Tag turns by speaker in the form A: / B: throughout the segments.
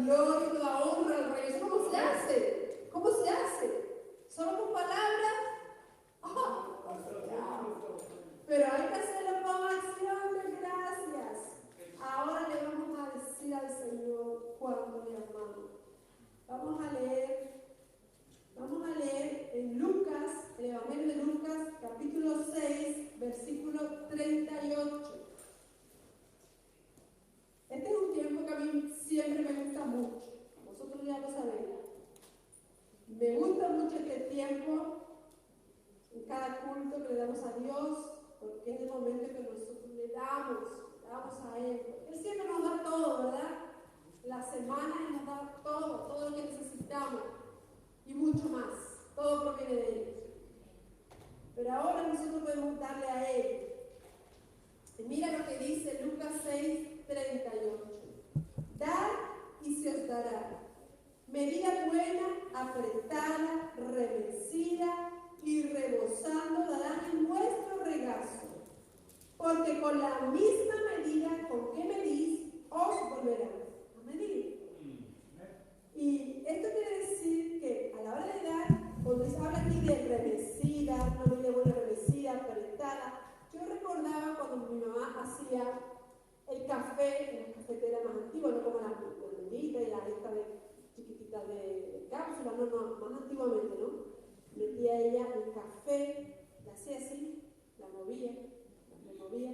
A: gloria y toda honra al Rey. ¿Eso cómo se hace? ¿Cómo se hace? ¿Solo con palabras? Pero hay que hacerlo con acción de gracias. Ahora le vamos a decir al Señor cuánto le amamos. Vamos a leer en Lucas, el Evangelio de Lucas, capítulo 6, versículo 38. Este es un tiempo que a mí siempre me gusta mucho. Vosotros ya lo sabéis. Me gusta mucho este tiempo, en cada culto que le damos a Dios, porque es el momento que nosotros le damos a Él. Él siempre nos da todo, ¿verdad? La semana Él nos da todo lo que necesitamos y mucho más. Todo proviene de Él. Pero ahora nosotros podemos darle a Él. Y mira lo que dice Lucas 6, 38. Dad y se os dará. Medida buena, apretada, revestida y rebosando darán en vuestro regazo. Porque con la misma medida con que medís, os volverán a medir. Y esto quiere decir que a la hora de dar, cuando se habla aquí de revestida, una medida buena revestida, apretada, yo recordaba cuando mi mamá hacía el café en las cafeteras más antiguas, no como la medita y la esta de chiquitita de cápsula, no, más antiguamente, ¿no? Metía ella el café, la hacía así, la removía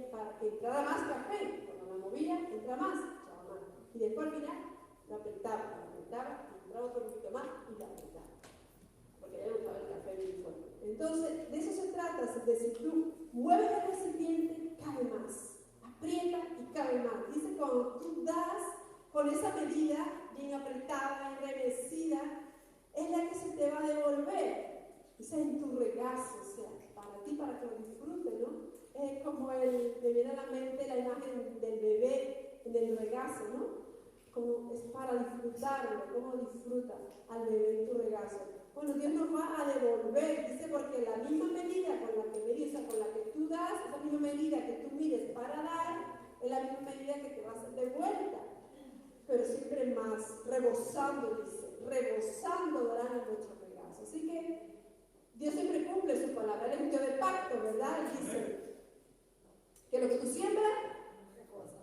A: para que entrara más café. Cuando la movía, entra más, echaba más. Y después al final, la apretaba, entraba otro poquito más y la apretaba. Porque a ella le gustaba el café bien fuerte. Entonces, de eso se trata, de si tú mueves el recipiente, cabe más. Aprieta y cabe más. Dice, cuando tú das con esa medida, bien apretada, bien revestida, es la que se te va a devolver. Esa es en tu regazo, o sea, para ti, para que lo disfrutes, ¿no? Es como me viene a la mente la imagen del bebé en el regazo, ¿no? Como es para disfrutarlo, cómo disfruta al bebé en tu regazo. Bueno, Dios nos va a devolver, dice, porque la misma medida con la que medís, o sea, con la que tú das, esa misma medida que tú mires para dar, es la misma medida que te va a hacer de vuelta. Pero siempre más, rebosando, dice, rebosando darán en vuestro regazo. Así que Dios siempre cumple su palabra, Él es un Dios de pacto, ¿verdad? Él dice que lo que tú siembras,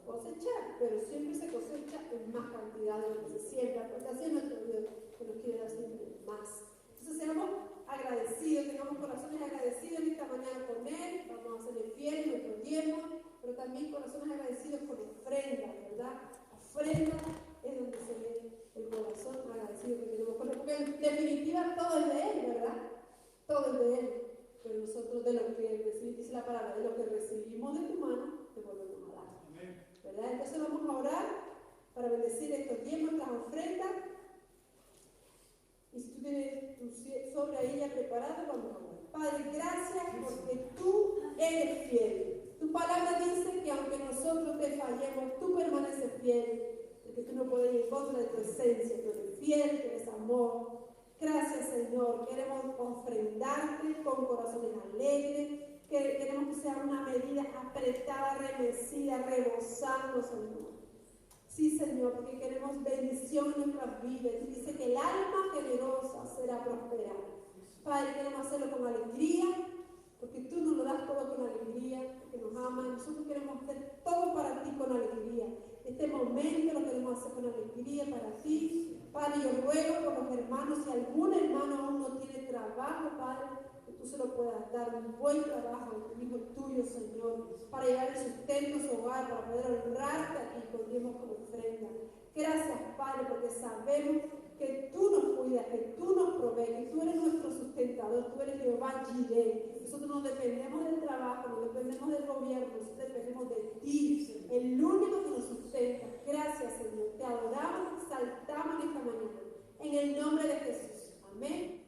A: cosechar, pero siempre se cosecha en más cantidad de lo que se siembra, porque así es nuestro Dios, que nos quiere dar siempre más. Entonces seamos agradecidos, tengamos corazones agradecidos en esta mañana con Él, vamos a serle fieles en nuestro tiempo, pero también corazones agradecidos con ofrenda, ¿verdad? Ofrenda es donde se ve el corazón agradecido que tenemos con Él, porque en definitiva todo es de Él, ¿verdad? Todo es de Él, pero nosotros de lo que recibimos, dice la palabra, de lo que recibimos de tu mano, te volvemos a dar. ¿Verdad? Entonces vamos a orar para bendecir estos tiempos, estas ofrendas. Y si tú tienes tu sobre ahí ya preparado, vamos a orar. Padre, gracias porque tú eres fiel. Tu palabra dice que aunque nosotros te fallemos, tú permaneces fiel, porque tú no puedes ir en contra de tu esencia, tú eres fiel, tú eres amor. Gracias, Señor. Queremos ofrendarte con corazones alegres. Que queremos que sea una medida apretada, revestida, rebosando, Señor. Sí, Señor, porque queremos bendición en nuestras vidas. Y dice que el alma generosa será prosperada. Padre, queremos hacerlo con alegría, porque tú nos lo das todo con alegría, porque nos amas. Nosotros queremos hacer todo para ti con alegría. Este momento lo queremos hacer con alegría para ti. Padre, yo ruego por los hermanos, si algún hermano aún no tiene trabajo, Padre, que tú se lo puedas dar un buen trabajo, un hijo tuyo, Señor, para llevar el sustento a su hogar, para poder honrarte a ti, pondremos como ofrenda. Gracias, Padre, porque sabemos que tú nos cuidas, que tú nos provees, que tú eres nuestro sustentador, tú eres Jehová Jireh. Nosotros no dependemos del trabajo, no dependemos del gobierno, nosotros dependemos de ti, el único que nos sustenta. Gracias, Señor. Te adoramos, exaltamos en esta mañana. En el nombre de Jesús. Amén.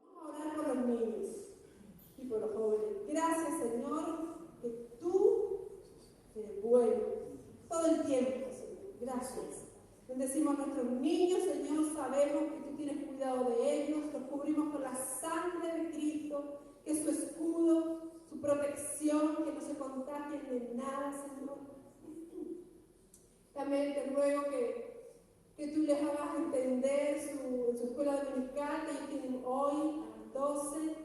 A: Vamos a orar por los niños y por los jóvenes. Gracias, Señor, que tú eres bueno todo el tiempo, Señor. Gracias. Bendecimos a nuestros niños, Señor. Sabemos que tú tienes cuidado de ellos. Los cubrimos con la sangre de Cristo, que es su escudo, su protección, que no se contagien de nada, Señor. También te ruego que tú les hagas entender en su escuela dominical, que ellos tienen hoy a las 12,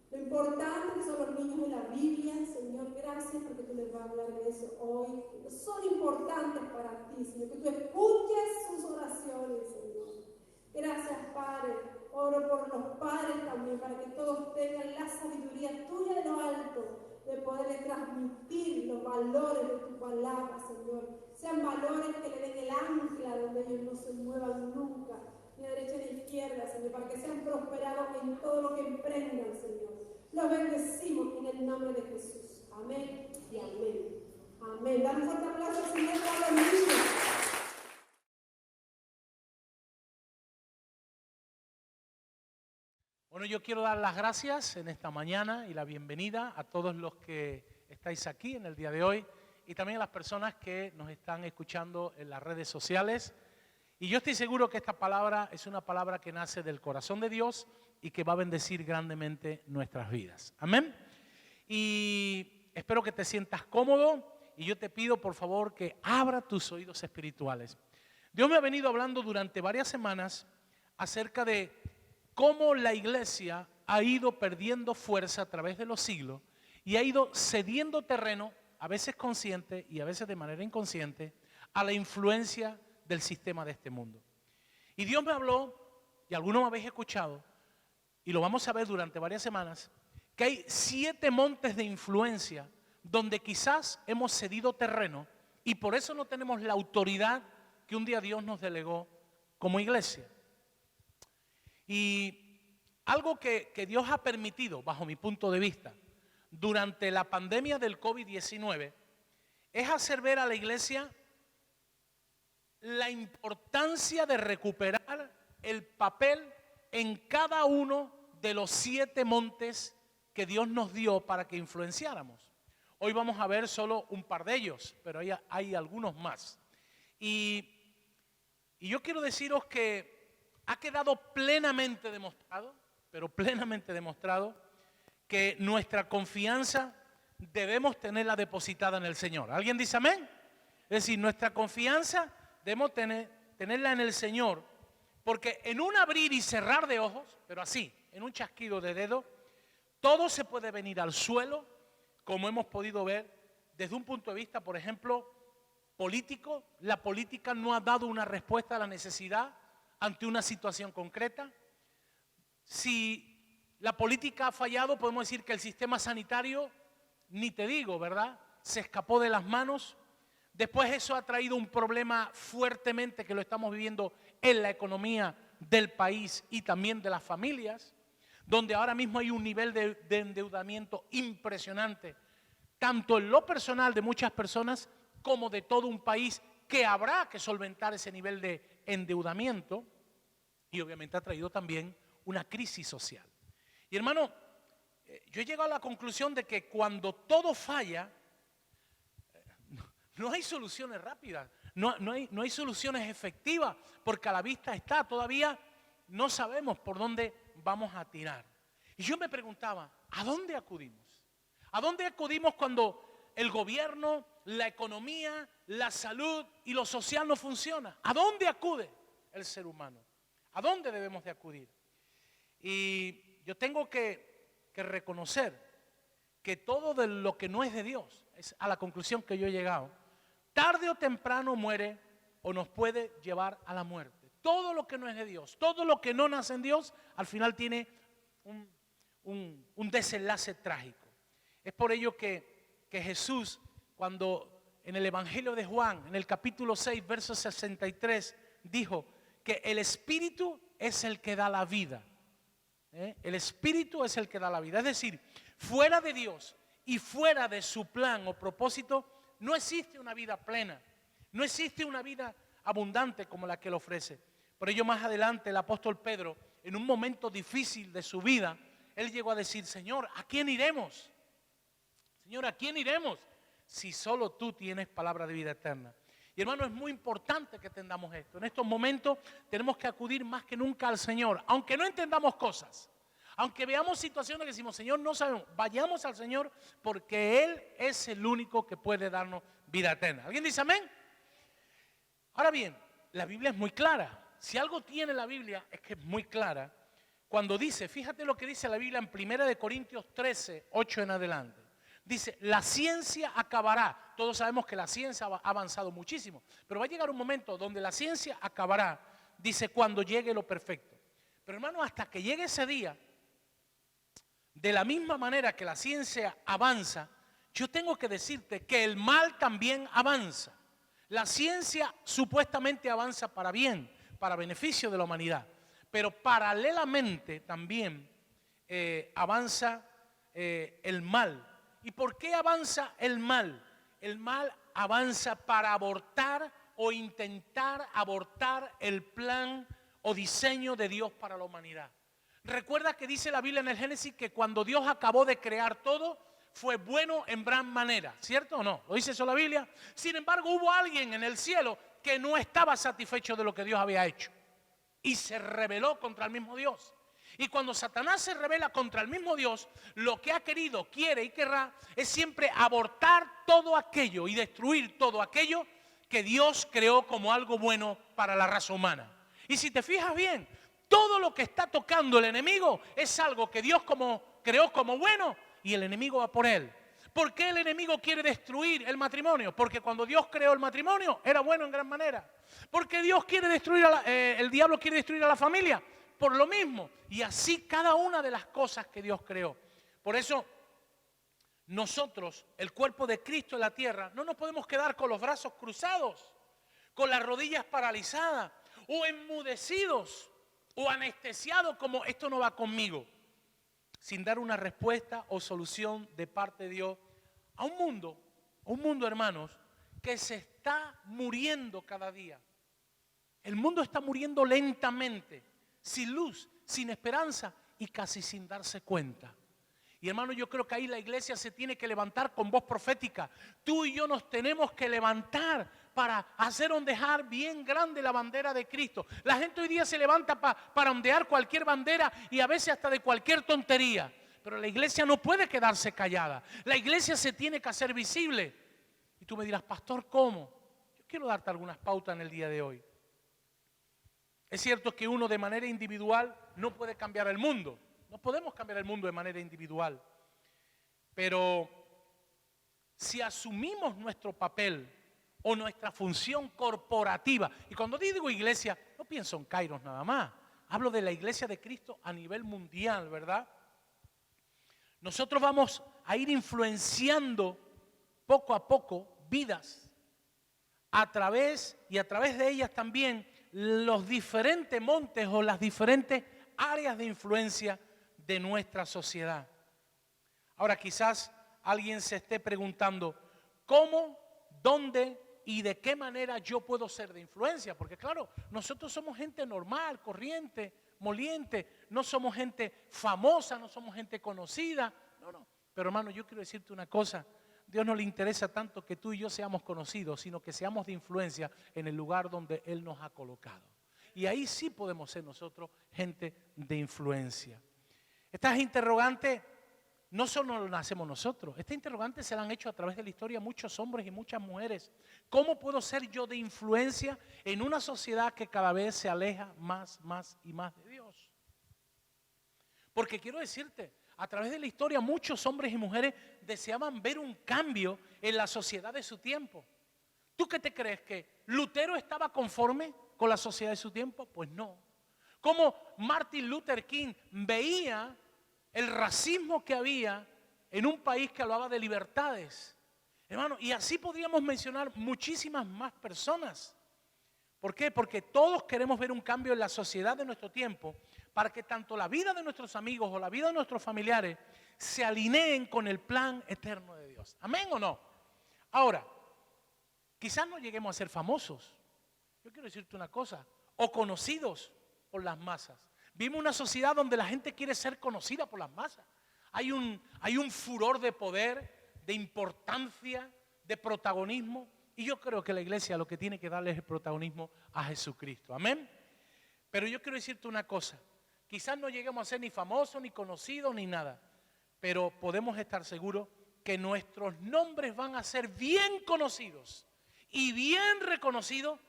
A: lo importante que son los niños en la Biblia. Señor, gracias porque tú les vas a hablar de eso hoy. Que son importantes para ti, Señor, que tú escuches sus oraciones, Señor. Gracias, Padre. Oro por los padres también, para que todos tengan la sabiduría tuya de lo alto, de poderle transmitir los valores de tu palabra, Señor. Sean valores que le den el ancla donde ellos no se muevan nunca, ni a derecha ni a izquierda, Señor, para que sean prosperados en todo lo que emprendan, Señor. Los bendecimos en el nombre de Jesús. Amén y amén. Amén. Dale un fuerte aplauso al Señor para los niños.
B: Bueno, yo quiero dar las gracias en esta mañana y la bienvenida a todos los que estáis aquí en el día de hoy y también a las personas que nos están escuchando en las redes sociales. Y yo estoy seguro que esta palabra es una palabra que nace del corazón de Dios y que va a bendecir grandemente nuestras vidas. Amén. Y espero que te sientas cómodo y yo te pido por favor que abra tus oídos espirituales. Dios me ha venido hablando durante varias semanas acerca de cómo la iglesia ha ido perdiendo fuerza a través de los siglos y ha ido cediendo terreno, a veces consciente y a veces de manera inconsciente, a la influencia del sistema de este mundo. Y Dios me habló, y algunos me habéis escuchado, y lo vamos a ver durante varias semanas, que hay 7 montes de influencia donde quizás hemos cedido terreno y por eso no tenemos la autoridad que un día Dios nos delegó como iglesia. Y algo que Dios ha permitido, bajo mi punto de vista, durante la pandemia del COVID-19, es hacer ver a la iglesia la importancia de recuperar el papel en cada uno de los 7 montes que Dios nos dio para que influenciáramos. Hoy vamos a ver solo un par de ellos, pero hay algunos más. Y yo quiero deciros que ha quedado plenamente demostrado, pero plenamente demostrado, que nuestra confianza debemos tenerla depositada en el Señor. ¿Alguien dice amén? Es decir, nuestra confianza debemos tenerla en el Señor, porque en un abrir y cerrar de ojos, pero así, en un chasquido de dedo, todo se puede venir al suelo, como hemos podido ver desde un punto de vista, por ejemplo, político. La política no ha dado una respuesta a la necesidad ante una situación concreta. Si la política ha fallado, podemos decir que el sistema sanitario, ni te digo, ¿verdad?, se escapó de las manos. Después eso ha traído un problema fuertemente que lo estamos viviendo en la economía del país y también de las familias, donde ahora mismo hay un nivel de endeudamiento impresionante, tanto en lo personal de muchas personas como de todo un país, que habrá que solventar ese nivel de endeudamiento, y obviamente ha traído también una crisis social. Y hermano, yo he llegado a la conclusión de que cuando todo falla, no hay soluciones rápidas, no hay soluciones efectivas, porque a la vista está, todavía no sabemos por dónde vamos a tirar. Y yo me preguntaba, ¿a dónde acudimos? ¿A dónde acudimos cuando el gobierno, la economía, la salud y lo social no funciona? ¿A dónde acude el ser humano? ¿A dónde debemos de acudir? Y yo tengo que reconocer que todo de lo que no es de Dios, es a la conclusión que yo he llegado, tarde o temprano muere o nos puede llevar a la muerte. Todo lo que no es de Dios, todo lo que no nace en Dios, al final tiene un desenlace trágico. Es por ello que Jesús, cuando en el Evangelio de Juan, en el capítulo 6, verso 63, dijo que el Espíritu es el que da la vida. El Espíritu es el que da la vida. Es decir, fuera de Dios y fuera de su plan o propósito, no existe una vida plena, no existe una vida abundante como la que Él ofrece. Por ello, más adelante, el apóstol Pedro, en un momento difícil de su vida, él llegó a decir: Señor, ¿a quién iremos? Señor, ¿a quién iremos si solo tú tienes palabra de vida eterna? Y hermano, es muy importante que entendamos esto. En estos momentos tenemos que acudir más que nunca al Señor, aunque no entendamos cosas, aunque veamos situaciones que decimos: Señor, no sabemos, vayamos al Señor, porque Él es el único que puede darnos vida eterna. ¿Alguien dice amén? Ahora bien, la Biblia es muy clara. Si algo tiene la Biblia es que es muy clara. Cuando dice, fíjate lo que dice la Biblia en 1 Corintios 13, 8 en adelante. Dice, la ciencia acabará. Todos sabemos que la ciencia ha avanzado muchísimo, pero va a llegar un momento donde la ciencia acabará, dice, cuando llegue lo perfecto. Pero hermano, hasta que llegue ese día, de la misma manera que la ciencia avanza, yo tengo que decirte que el mal también avanza. La ciencia supuestamente avanza para bien, para beneficio de la humanidad, pero paralelamente también avanza el mal. ¿Y por qué avanza el mal? El mal avanza para abortar o intentar abortar el plan o diseño de Dios para la humanidad. Recuerda que dice la Biblia en el Génesis que cuando Dios acabó de crear todo, fue bueno en gran manera, ¿cierto o no? ¿Lo dice eso la Biblia? Sin embargo, hubo alguien en el cielo que no estaba satisfecho de lo que Dios había hecho y se rebeló contra el mismo Dios. Y cuando Satanás se rebela contra el mismo Dios, lo que ha querido, quiere y querrá es siempre abortar todo aquello y destruir todo aquello que Dios creó como algo bueno para la raza humana. Y si te fijas bien, todo lo que está tocando el enemigo es algo que Dios creó como bueno y el enemigo va por él. ¿Por qué el enemigo quiere destruir el matrimonio? Porque cuando Dios creó el matrimonio era bueno en gran manera. Porque Dios quiere destruir el diablo quiere destruir a la familia. Por lo mismo, y así cada una de las cosas que Dios creó. Por eso, nosotros, el cuerpo de Cristo en la tierra, no nos podemos quedar con los brazos cruzados, con las rodillas paralizadas, o enmudecidos, o anestesiados como esto no va conmigo, sin dar una respuesta o solución de parte de Dios a un mundo, hermanos, que se está muriendo cada día. El mundo está muriendo lentamente, sin luz, sin esperanza y casi sin darse cuenta. Y hermano, yo creo que ahí la iglesia se tiene que levantar con voz profética. Tú y yo nos tenemos que levantar para hacer ondear bien grande la bandera de Cristo. La gente hoy día se levanta para ondear cualquier bandera y a veces hasta de cualquier tontería. Pero la iglesia no puede quedarse callada. La iglesia se tiene que hacer visible. Y tú me dirás, pastor, ¿cómo? Yo quiero darte algunas pautas en el día de hoy. Es cierto que uno de manera individual no puede cambiar el mundo. No podemos cambiar el mundo de manera individual. Pero si asumimos nuestro papel o nuestra función corporativa, y cuando digo iglesia, no pienso en Kairos nada más. Hablo de la iglesia de Cristo a nivel mundial, ¿verdad? Nosotros vamos a ir influenciando poco a poco vidas a través de ellas también los diferentes montes o las diferentes áreas de influencia de nuestra sociedad. Ahora quizás alguien se esté preguntando, ¿cómo, dónde y de qué manera yo puedo ser de influencia? Porque claro, nosotros somos gente normal, corriente, moliente, no somos gente famosa, no somos gente conocida, no. Pero hermano, yo quiero decirte una cosa, Dios no le interesa tanto que tú y yo seamos conocidos, sino que seamos de influencia en el lugar donde Él nos ha colocado. Y ahí sí podemos ser nosotros gente de influencia. Estas interrogantes no solo las hacemos nosotros, estas interrogantes se las han hecho a través de la historia muchos hombres y muchas mujeres. ¿Cómo puedo ser yo de influencia en una sociedad que cada vez se aleja más y más de Dios? Porque quiero decirte, a través de la historia muchos hombres y mujeres deseaban ver un cambio en la sociedad de su tiempo. ¿Tú qué te crees? ¿Que Lutero estaba conforme con la sociedad de su tiempo? Pues no. ¿Cómo Martin Luther King veía el racismo que había en un país que hablaba de libertades? Hermano, y así podríamos mencionar muchísimas más personas. ¿Por qué? Porque todos queremos ver un cambio en la sociedad de nuestro tiempo para que tanto la vida de nuestros amigos o la vida de nuestros familiares se alineen con el plan eterno de Dios. ¿Amén o no? Ahora, quizás no lleguemos a ser famosos. Yo quiero decirte una cosa, o conocidos por las masas. Vivimos una sociedad donde la gente quiere ser conocida por las masas. Hay un furor de poder, de importancia, de protagonismo. Y yo creo que la iglesia lo que tiene que darle es el protagonismo a Jesucristo. Amén. Pero yo quiero decirte una cosa. Quizás no lleguemos a ser ni famosos, ni conocidos, ni nada. Pero podemos estar seguros que nuestros nombres van a ser bien conocidos y bien reconocidos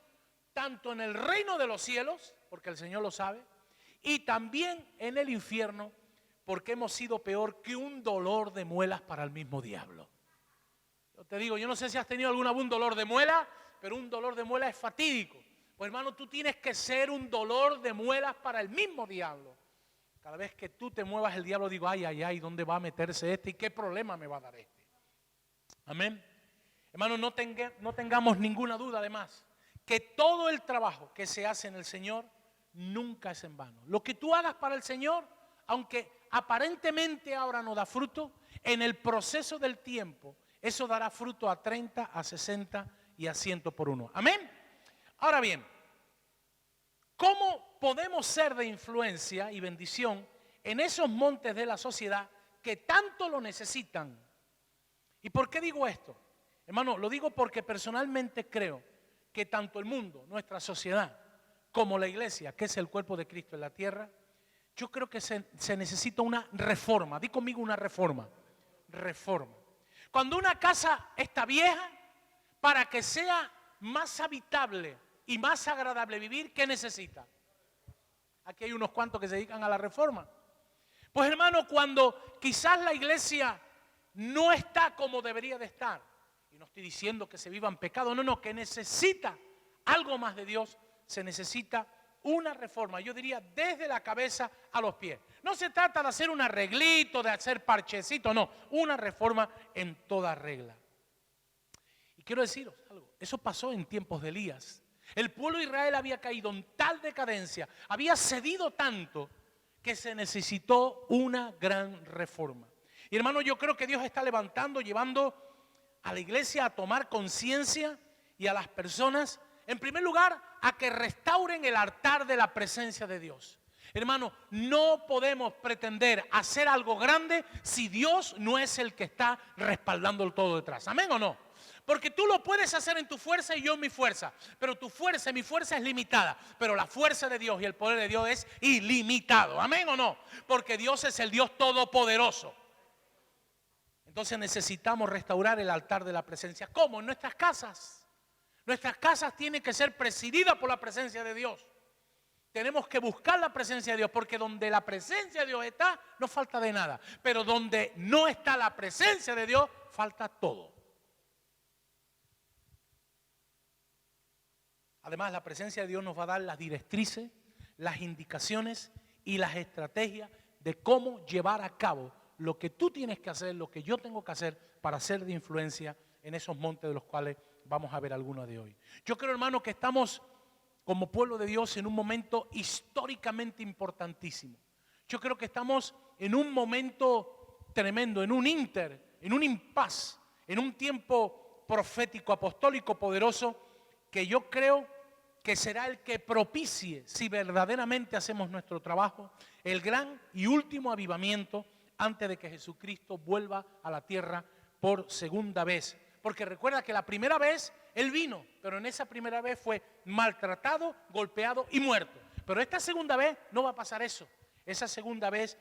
B: tanto en el reino de los cielos, porque el Señor lo sabe, y también en el infierno, porque hemos sido peor que un dolor de muelas para el mismo diablo. Yo te digo, yo no sé si has tenido alguna vez un dolor de muela, pero un dolor de muela es fatídico. Pues hermano, tú tienes que ser un dolor de muelas para el mismo diablo. Cada vez que tú te muevas, el diablo digo, ay, ay, ay, ¿dónde va a meterse este? ¿Y qué problema me va a dar este? Amén. Hermano, no tengamos ninguna duda además, que todo el trabajo que se hace en el Señor nunca es en vano. Lo que tú hagas para el Señor, aunque aparentemente ahora no da fruto, en el proceso del tiempo, eso dará fruto a 30, a 60 y a 100 por uno. Amén. Ahora bien, ¿cómo podemos ser de influencia y bendición en esos montes de la sociedad que tanto lo necesitan? ¿Y por qué digo esto? Hermano, lo digo porque personalmente creo que tanto el mundo, nuestra sociedad, como la iglesia, que es el cuerpo de Cristo en la tierra, yo creo que se necesita una reforma. Di conmigo una reforma. Reforma. Cuando una casa está vieja, para que sea más habitable y más agradable vivir, ¿qué necesita? Aquí hay unos cuantos que se dedican a la reforma. Pues hermano, cuando quizás la iglesia no está como debería de estar, y no estoy diciendo que se viva en pecado, no, que necesita algo más de Dios, se necesita una reforma, yo diría desde la cabeza a los pies. No se trata de hacer un arreglito, de hacer parchecito, no, una reforma en toda regla. Y quiero deciros algo, eso pasó en tiempos de Elías. El pueblo de Israel había caído en tal decadencia, había cedido tanto que se necesitó una gran reforma. Y hermano, yo creo que Dios está levantando, llevando a la iglesia a tomar conciencia y a las personas, en primer lugar, a que restauren el altar de la presencia de Dios. Hermano, no podemos pretender hacer algo grande si Dios no es el que está respaldando el todo detrás. ¿Amén o no? Porque tú lo puedes hacer en tu fuerza y yo en mi fuerza. Pero tu fuerza y mi fuerza es limitada. Pero la fuerza de Dios y el poder de Dios es ilimitado. ¿Amén o no? Porque Dios es el Dios todopoderoso. Entonces necesitamos restaurar el altar de la presencia. ¿Cómo? En nuestras casas. Nuestras casas tienen que ser presididas por la presencia de Dios. Tenemos que buscar la presencia de Dios, porque donde la presencia de Dios está, no falta de nada. Pero donde no está la presencia de Dios, falta todo. Además, la presencia de Dios nos va a dar las directrices, las indicaciones y las estrategias de cómo llevar a cabo lo que tú tienes que hacer, lo que yo tengo que hacer para ser de influencia en esos montes de los cuales vamos a ver algunos de hoy. Yo creo, hermano, que estamos como pueblo de Dios en un momento históricamente importantísimo. Yo creo que estamos en un momento tremendo, en un impasse, en un tiempo profético, apostólico, poderoso, que yo creo que será el que propicie, si verdaderamente hacemos nuestro trabajo, el gran y último avivamiento antes de que Jesucristo vuelva a la tierra por segunda vez. Porque recuerda que la primera vez Él vino, pero en esa primera vez fue maltratado, golpeado y muerto. Pero esta segunda vez no va a pasar eso. Esa segunda vez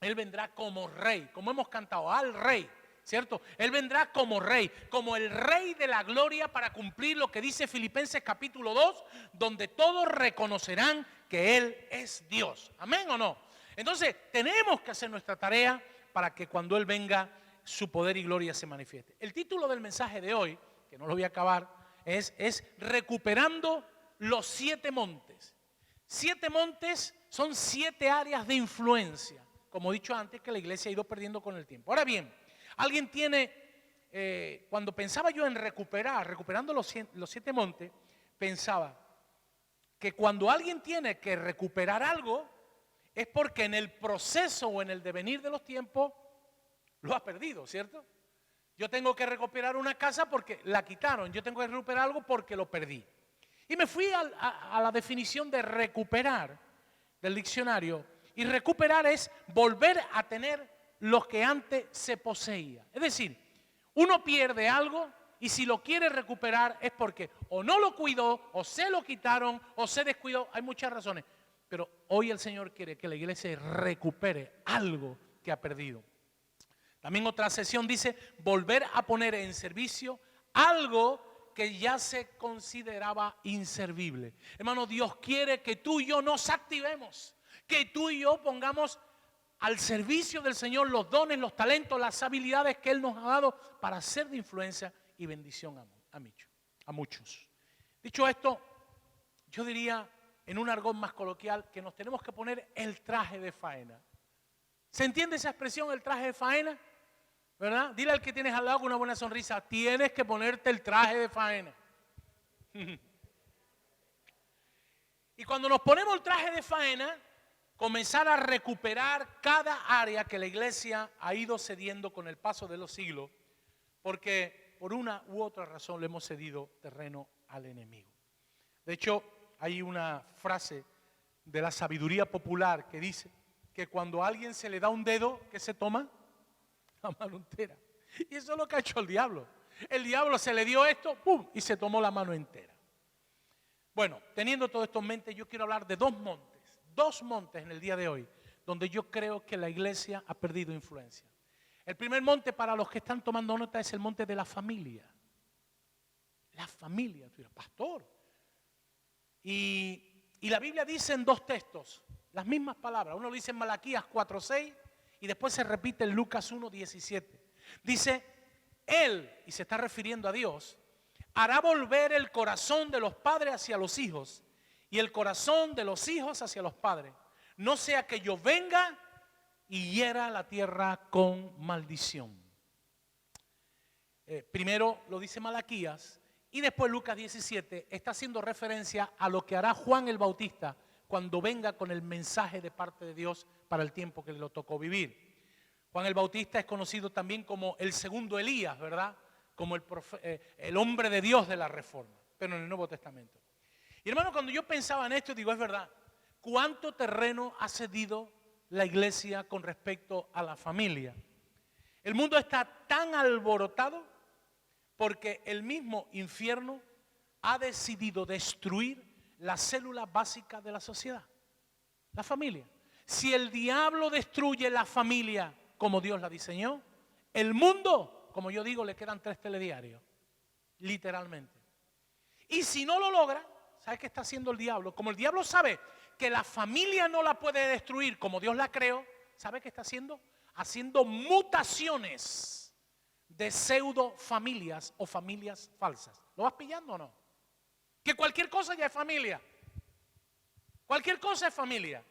B: Él vendrá como rey, como hemos cantado, al rey, ¿cierto? Él vendrá como rey, como el rey de la gloria, para cumplir lo que dice Filipenses capítulo 2, donde todos reconocerán que Él es Dios. ¿Amén o no? Entonces tenemos que hacer nuestra tarea para que cuando Él venga, su poder y gloria se manifieste. El título del mensaje de hoy, que no lo voy a acabar, es recuperando los 7 montes. 7 montes son 7 áreas de influencia, como he dicho antes, que la iglesia ha ido perdiendo con el tiempo. Ahora bien, alguien tiene, cuando pensaba yo en recuperando los 7 montes, pensaba que cuando alguien tiene que recuperar algo, es porque en el proceso o en el devenir de los tiempos lo ha perdido, ¿cierto? Yo tengo que recuperar una casa porque la quitaron, yo tengo que recuperar algo porque lo perdí. Y me fui a la definición de recuperar del diccionario, y recuperar es volver a tener lo que antes se poseía. Es decir, uno pierde algo y si lo quiere recuperar es porque o no lo cuidó, o se lo quitaron, o se descuidó. Hay muchas razones, pero hoy el Señor quiere que la iglesia recupere algo que ha perdido. También otra sesión dice volver a poner en servicio algo que ya se consideraba inservible. Hermano, Dios quiere que tú y yo nos activemos, que tú y yo pongamos al servicio del Señor los dones, los talentos, las habilidades que Él nos ha dado para ser de influencia y bendición a muchos. Dicho esto, yo diría en un argot más coloquial que nos tenemos que poner el traje de faena. ¿Se entiende esa expresión, el traje de faena? ¿Verdad? Dile al que tienes al lado con una buena sonrisa, tienes que ponerte el traje de faena. Y cuando nos ponemos el traje de faena, comenzar a recuperar cada área que la iglesia ha ido cediendo con el paso de los siglos, porque por una u otra razón le hemos cedido terreno al enemigo. De hecho, hay una frase de la sabiduría popular que dice que cuando a alguien se le da un dedo, ¿qué se toma? La mano entera. Y eso es lo que ha hecho el diablo. El diablo se le dio esto, ¡pum!, y se tomó la mano entera. Bueno, teniendo todo esto en mente, yo quiero hablar de dos montes en el día de hoy, donde yo creo que la iglesia ha perdido influencia. El primer monte, para los que están tomando nota, es el monte de la familia. La familia, tú dirás, pastor. Y la Biblia dice en dos textos las mismas palabras. Uno lo dice en Malaquías 4:6 y después se repite en Lucas 1:17. Dice, Él, y se está refiriendo a Dios, hará volver el corazón de los padres hacia los hijos y el corazón de los hijos hacia los padres. No sea que yo venga y hiera la tierra con maldición. Primero lo dice Malaquías y después Lucas 17 está haciendo referencia a lo que hará Juan el Bautista cuando venga con el mensaje de parte de Dios para el tiempo que le tocó vivir. Juan el Bautista es conocido también como el segundo Elías, ¿verdad? Como el hombre de Dios de la Reforma, pero en el Nuevo Testamento. Y hermano, cuando yo pensaba en esto, digo, es verdad, ¿cuánto terreno ha cedido la iglesia con respecto a la familia? El mundo está tan alborotado porque el mismo infierno ha decidido destruir la célula básica de la sociedad, la familia. Si el diablo destruye la familia como Dios la diseñó, el mundo, como yo digo, le quedan 3 telediarios, literalmente. Y si no lo logra, ¿sabe qué está haciendo el diablo? Como el diablo sabe que la familia no la puede destruir como Dios la creó, ¿sabe qué está haciendo? Haciendo mutaciones de pseudo familias o familias falsas. ¿Lo vas pillando o no? Que cualquier cosa ya es familia. Cualquier cosa es familia.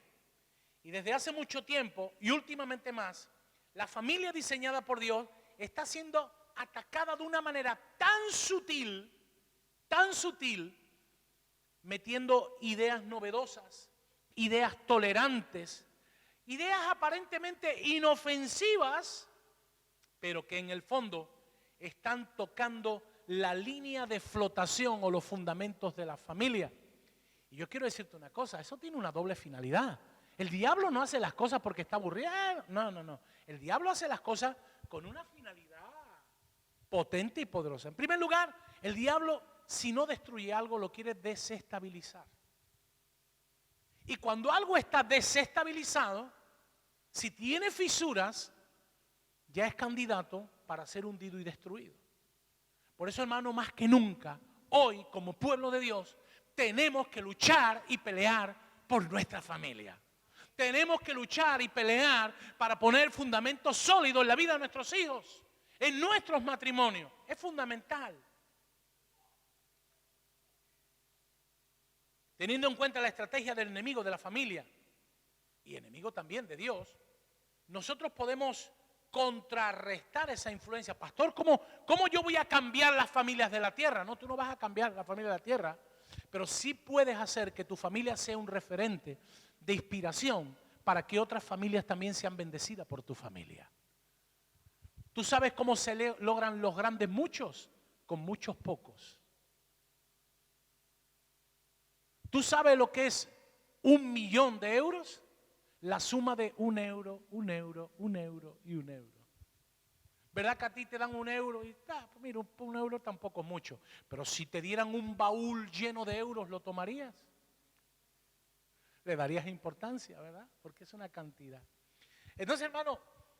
B: Y desde hace mucho tiempo, y últimamente más, la familia diseñada por Dios está siendo atacada de una manera tan sutil, metiendo ideas novedosas, ideas tolerantes, ideas aparentemente inofensivas, pero que en el fondo están tocando la línea de flotación o los fundamentos de la familia. Y yo quiero decirte una cosa, eso tiene una doble finalidad. El diablo no hace las cosas porque está aburrido. No. El diablo hace las cosas con una finalidad potente y poderosa. En primer lugar, el diablo, si no destruye algo, lo quiere desestabilizar. Y cuando algo está desestabilizado, si tiene fisuras, ya es candidato para ser hundido y destruido. Por eso, hermano, más que nunca, hoy, como pueblo de Dios, tenemos que luchar y pelear por nuestra familia. Tenemos que luchar y pelear para poner fundamentos sólidos en la vida de nuestros hijos, en nuestros matrimonios. Es fundamental. Teniendo en cuenta la estrategia del enemigo de la familia y enemigo también de Dios, nosotros podemos contrarrestar esa influencia. Pastor, ¿cómo yo voy a cambiar las familias de la tierra? No, tú no vas a cambiar la familia de la tierra, pero sí puedes hacer que tu familia sea un referente de inspiración para que otras familias también sean bendecidas por tu familia. ¿Tú sabes cómo se logran los grandes muchos? Con muchos pocos. ¿Tú sabes lo que es 1.000.000 de euros? La suma de 1 euro, 1 euro, 1 euro y 1 euro. ¿Verdad que a ti te dan 1 euro? Y pues mira, 1 euro tampoco es mucho. Pero si te dieran un baúl lleno de euros, ¿lo tomarías? Le darías importancia, ¿verdad? Porque es una cantidad. Entonces, hermano,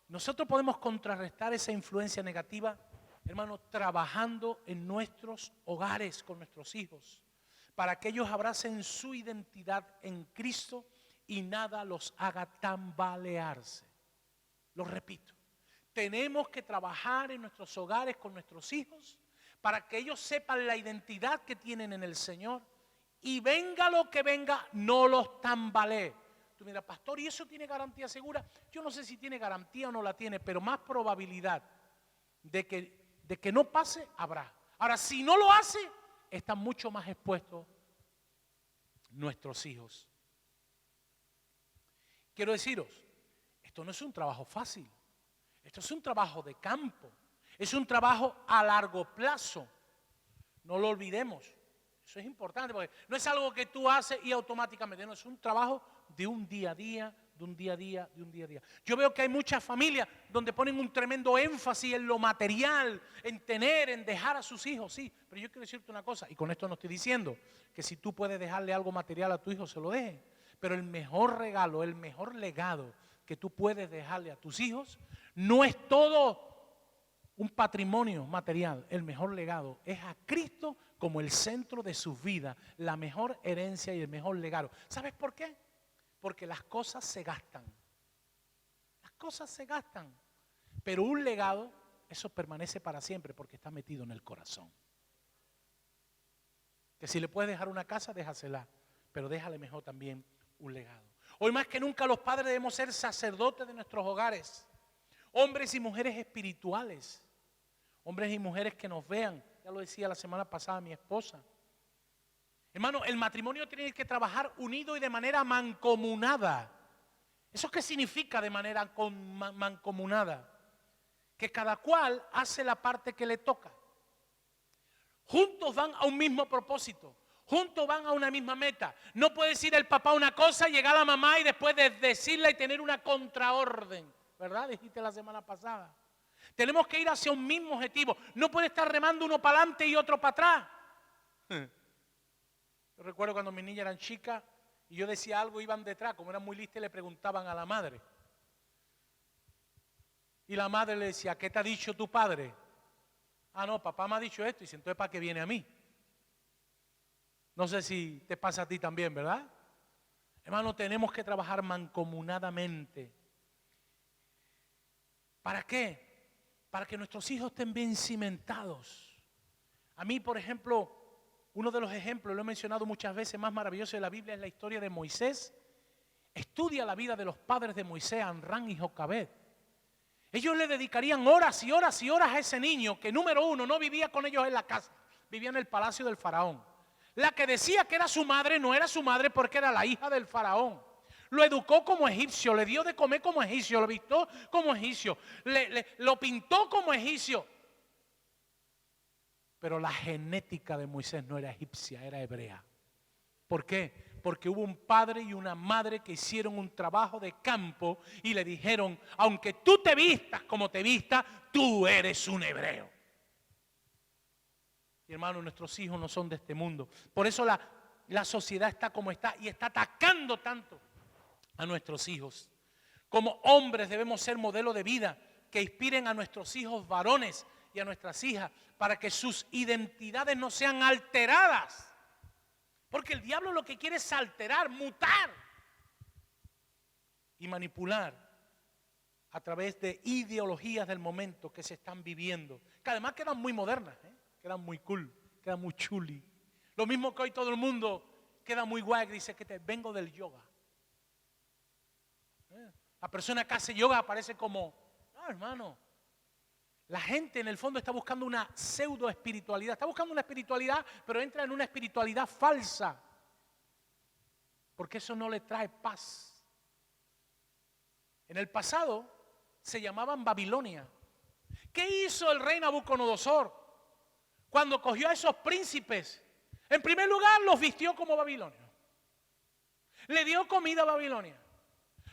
B: nosotros podemos contrarrestar esa influencia negativa hermano, trabajando en nuestros hogares con nuestros hijos, para que ellos abracen su identidad en Cristo y nada los haga tambalearse. Lo repito, tenemos que trabajar en nuestros hogares con nuestros hijos para que ellos sepan la identidad que tienen en el Señor y venga lo que venga, no los tambalee. Tú mira, pastor, ¿y eso tiene garantía segura? Yo no sé si tiene garantía o no la tiene, pero más probabilidad de que no pase, habrá. Ahora, si no lo hace, están mucho más expuestos nuestros hijos. Quiero deciros, esto no es un trabajo fácil. Esto es un trabajo de campo. Es un trabajo a largo plazo. No lo olvidemos. Eso es importante porque no es algo que tú haces y automáticamente. No, es un trabajo de un día a día, de un día a día, de un día a día. Yo veo que hay muchas familias donde ponen un tremendo énfasis en lo material, en tener, en dejar a sus hijos, sí. Pero yo quiero decirte una cosa, y con esto no estoy diciendo que si tú puedes dejarle algo material a tu hijo, se lo dejes. Pero el mejor regalo, el mejor legado que tú puedes dejarle a tus hijos no es todo un patrimonio material. El mejor legado es a Cristo como el centro de sus vidas, la mejor herencia y el mejor legado. ¿Sabes por qué? Porque las cosas se gastan. Las cosas se gastan. Pero un legado, eso permanece para siempre porque está metido en el corazón. Que si le puedes dejar una casa, déjasela. Pero déjale mejor también un legado. Hoy más que nunca los padres debemos ser sacerdotes de nuestros hogares. Hombres y mujeres espirituales. Hombres y mujeres que nos vean. Ya lo decía la semana pasada mi esposa. Hermano, el matrimonio tiene que trabajar unido y de manera mancomunada. ¿Eso qué significa de manera mancomunada? Que cada cual hace la parte que le toca. Juntos van a un mismo propósito. Juntos van a una misma meta. No puede decir el papá una cosa, llegar la mamá y después de decirla y tener una contraorden. ¿Verdad? Dijiste la semana pasada. Tenemos que ir hacia un mismo objetivo. No puede estar remando uno para adelante y otro para atrás. Yo recuerdo cuando mis niñas eran chicas y yo decía algo, iban detrás. Como eran muy listas, le preguntaban a la madre. Y la madre le decía, ¿qué te ha dicho tu padre? Ah, no, papá me ha dicho esto. Y dice, entonces, ¿para qué viene a mí? No sé si te pasa a ti también, ¿verdad? Hermano, tenemos que trabajar mancomunadamente. ¿Para qué? Para que nuestros hijos estén bien cimentados. A mí, por ejemplo, uno de los ejemplos, lo he mencionado muchas veces, más maravilloso de la Biblia es la historia de Moisés. Estudia la vida de los padres de Moisés, Amram y Jocabed. Ellos le dedicarían horas y horas y horas a ese niño que, número uno, no vivía con ellos en la casa, vivía en el palacio del faraón. La que decía que era su madre no era su madre porque era la hija del faraón. Lo educó como egipcio, le dio de comer como egipcio, lo vistió como egipcio, lo pintó como egipcio. Pero la genética de Moisés no era egipcia, era hebrea. ¿Por qué? Porque hubo un padre y una madre que hicieron un trabajo de campo y le dijeron, aunque tú te vistas como te vistas, tú eres un hebreo. Y hermano, nuestros hijos no son de este mundo. Por eso la sociedad está como está y está atacando tanto a nuestros hijos. Como hombres debemos ser modelo de vida que inspiren a nuestros hijos varones y a nuestras hijas para que sus identidades no sean alteradas. Porque el diablo lo que quiere es alterar, mutar y manipular a través de ideologías del momento que se están viviendo, que además quedan muy modernas, quedan muy cool, quedan muy chuli. Lo mismo que hoy todo el mundo queda muy guay, dice que te vengo del yoga. La persona que hace yoga aparece como, no hermano, la gente en el fondo está buscando una pseudo espiritualidad, está buscando una espiritualidad, pero entra en una espiritualidad falsa, porque eso no le trae paz. En el pasado se llamaban Babilonia. ¿Qué hizo el rey Nabucodonosor cuando cogió a esos príncipes? En primer lugar, los vistió como Babilonia. Le dio comida a Babilonia.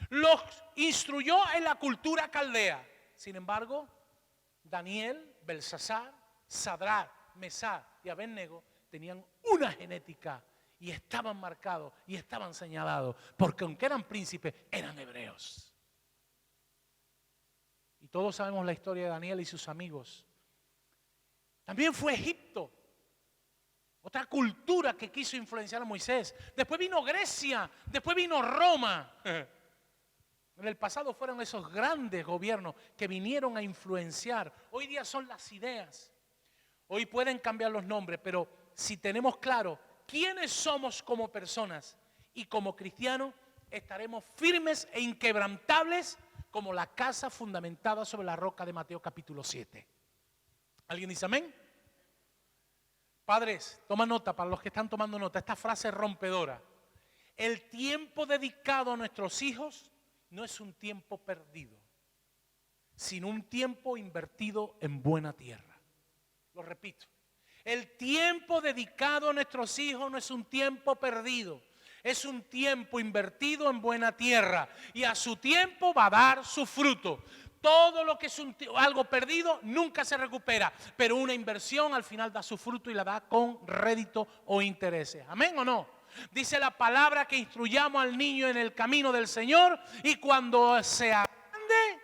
B: Los instruyó en la cultura caldea. Sin embargo, Daniel, Belsasar, Sadrach, Mesach y Abednego tenían una genética y estaban marcados y estaban señalados, porque aunque eran príncipes, eran hebreos. Y todos sabemos la historia de Daniel y sus amigos. También fue Egipto, otra cultura que quiso influenciar a Moisés. Después vino Grecia, después vino Roma. En el pasado fueron esos grandes gobiernos que vinieron a influenciar. Hoy día son las ideas. Hoy pueden cambiar los nombres, pero si tenemos claro quiénes somos como personas y como cristianos, estaremos firmes e inquebrantables como la casa fundamentada sobre la roca de Mateo capítulo 7. ¿Alguien dice amén? Padres, toma nota, para los que están tomando nota, esta frase es rompedora. El tiempo dedicado a nuestros hijos no es un tiempo perdido, sino un tiempo invertido en buena tierra. Lo repito, el tiempo dedicado a nuestros hijos no es un tiempo perdido, es un tiempo invertido en buena tierra y a su tiempo va a dar su fruto. Todo lo que es algo perdido nunca se recupera, pero una inversión al final da su fruto y la da con rédito o intereses. ¿Amén o no? Dice la palabra que instruyamos al niño en el camino del Señor y cuando sea grande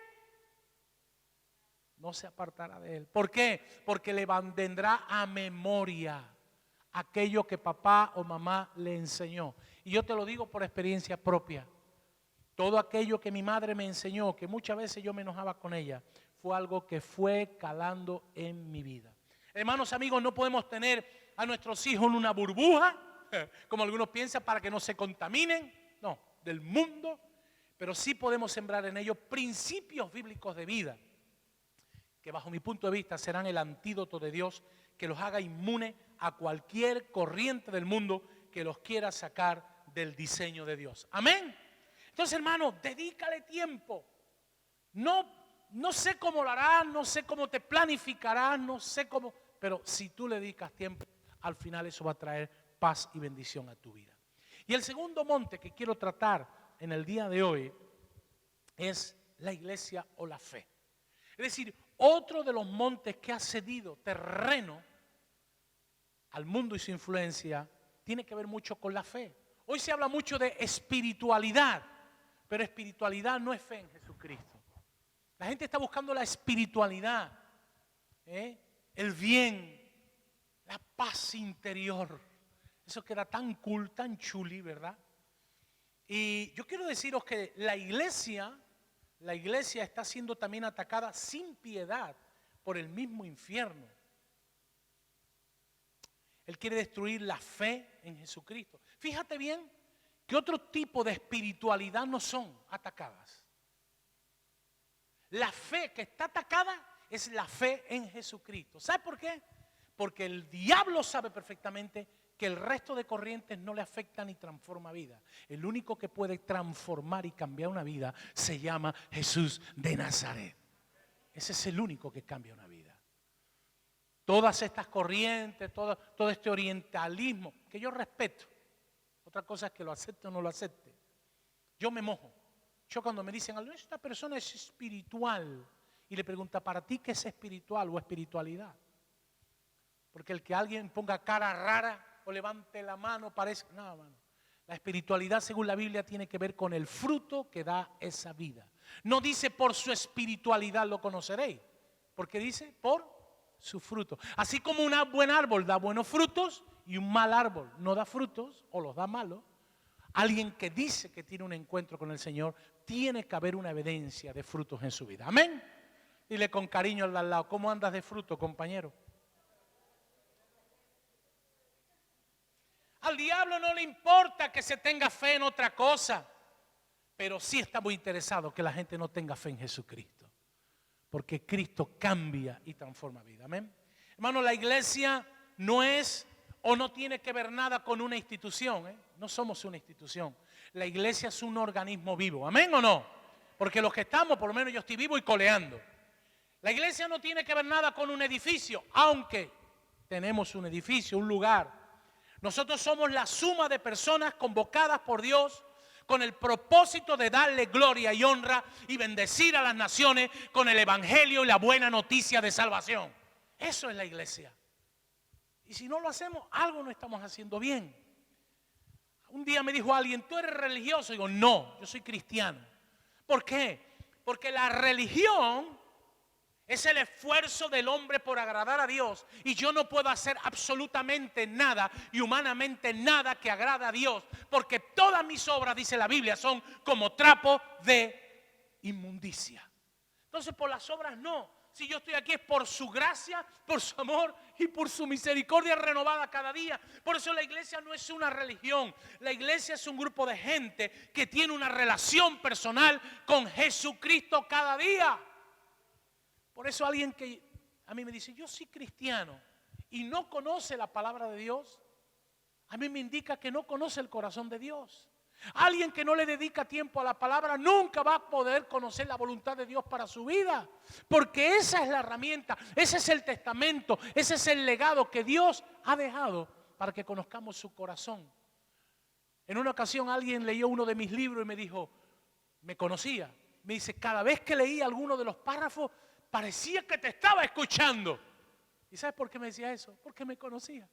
B: no se apartará de él. ¿Por qué? Porque le vendrá a memoria aquello que papá o mamá le enseñó. Y yo te lo digo por experiencia propia. Todo aquello que mi madre me enseñó, que muchas veces yo me enojaba con ella, fue algo que fue calando en mi vida. Hermanos, amigos, no podemos tener a nuestros hijos en una burbuja, como algunos piensan, para que no se contaminen, no, del mundo, pero sí podemos sembrar en ellos principios bíblicos de vida, que bajo mi punto de vista serán el antídoto de Dios, que los haga inmune a cualquier corriente del mundo que los quiera sacar del diseño de Dios. Amén. Entonces, hermano, dedícale tiempo. No sé cómo lo harás, no sé cómo te planificarás, no sé cómo, pero si tú le dedicas tiempo, al final eso va a traer paz y bendición a tu vida. Y el segundo monte que quiero tratar en el día de hoy es la iglesia o la fe. Es decir, otro de los montes que ha cedido terreno al mundo y su influencia tiene que ver mucho con la fe. Hoy se habla mucho de espiritualidad, pero espiritualidad no es fe en Jesucristo. La gente está buscando la espiritualidad, el bien, la paz interior. Eso queda tan cool, tan chuli, ¿verdad? Y yo quiero deciros que la iglesia está siendo también atacada sin piedad por el mismo infierno. Él quiere destruir la fe en Jesucristo. Fíjate bien que otro tipo de espiritualidad no son atacadas. La fe que está atacada es la fe en Jesucristo. ¿Sabe por qué? Porque el diablo sabe perfectamente que el resto de corrientes no le afectan ni transforma vida. El único que puede transformar y cambiar una vida se llama Jesús de Nazaret. Ese es el único que cambia una vida. Todas estas corrientes, todo este orientalismo, que yo respeto. Otra cosa es que lo acepte o no lo acepte. Yo me mojo. Yo cuando me dicen, esta persona es espiritual, y le pregunta, ¿para ti qué es espiritual o espiritualidad? Porque el que alguien ponga cara rara o levante la mano parece... No, hermano. La espiritualidad, según la Biblia, tiene que ver con el fruto que da esa vida. No dice por su espiritualidad lo conoceréis, porque dice por su fruto. Así como un buen árbol da buenos frutos y un mal árbol no da frutos o los da malos, alguien que dice que tiene un encuentro con el Señor, tiene que haber una evidencia de frutos en su vida. Amén. Dile con cariño al de al lado, ¿cómo andas de fruto, compañero? Al diablo no le importa que se tenga fe en otra cosa, pero sí está muy interesado que la gente no tenga fe en Jesucristo, porque Cristo cambia y transforma vida. Amén. Hermano, la iglesia no es o no tiene que ver nada con una institución, No somos una institución. La iglesia es un organismo vivo. ¿Amén o no? Porque los que estamos, por lo menos yo estoy vivo y coleando. La iglesia no tiene que ver nada con un edificio, aunque tenemos un edificio, un lugar. Nosotros somos la suma de personas convocadas por Dios con el propósito de darle gloria y honra y bendecir a las naciones con el evangelio y la buena noticia de salvación. Eso es la iglesia. Y si no lo hacemos, algo no estamos haciendo bien. Un día me dijo alguien, ¿tú eres religioso? Y digo, no, yo soy cristiano. ¿Por qué? Porque la religión Es el esfuerzo del hombre por agradar a Dios. Y yo no puedo hacer absolutamente nada y humanamente nada que agrade a Dios. Porque todas mis obras, dice la Biblia, son como trapo de inmundicia. Entonces por las obras no. Si yo estoy aquí es por su gracia, por su amor y por su misericordia renovada cada día. Por eso la iglesia no es una religión. La iglesia es un grupo de gente que tiene una relación personal con Jesucristo cada día. Por eso alguien que a mí me dice, yo soy cristiano y no conoce la palabra de Dios, a mí me indica que no conoce el corazón de Dios. Alguien que no le dedica tiempo a la palabra nunca va a poder conocer la voluntad de Dios para su vida. Porque esa es la herramienta, ese es el testamento, ese es el legado que Dios ha dejado para que conozcamos su corazón. En una ocasión alguien leyó uno de mis libros y me dijo, me conocía. Me dice, cada vez que leía alguno de los párrafos, parecía que te estaba escuchando. ¿Y sabes por qué me decía eso? Porque me conocía.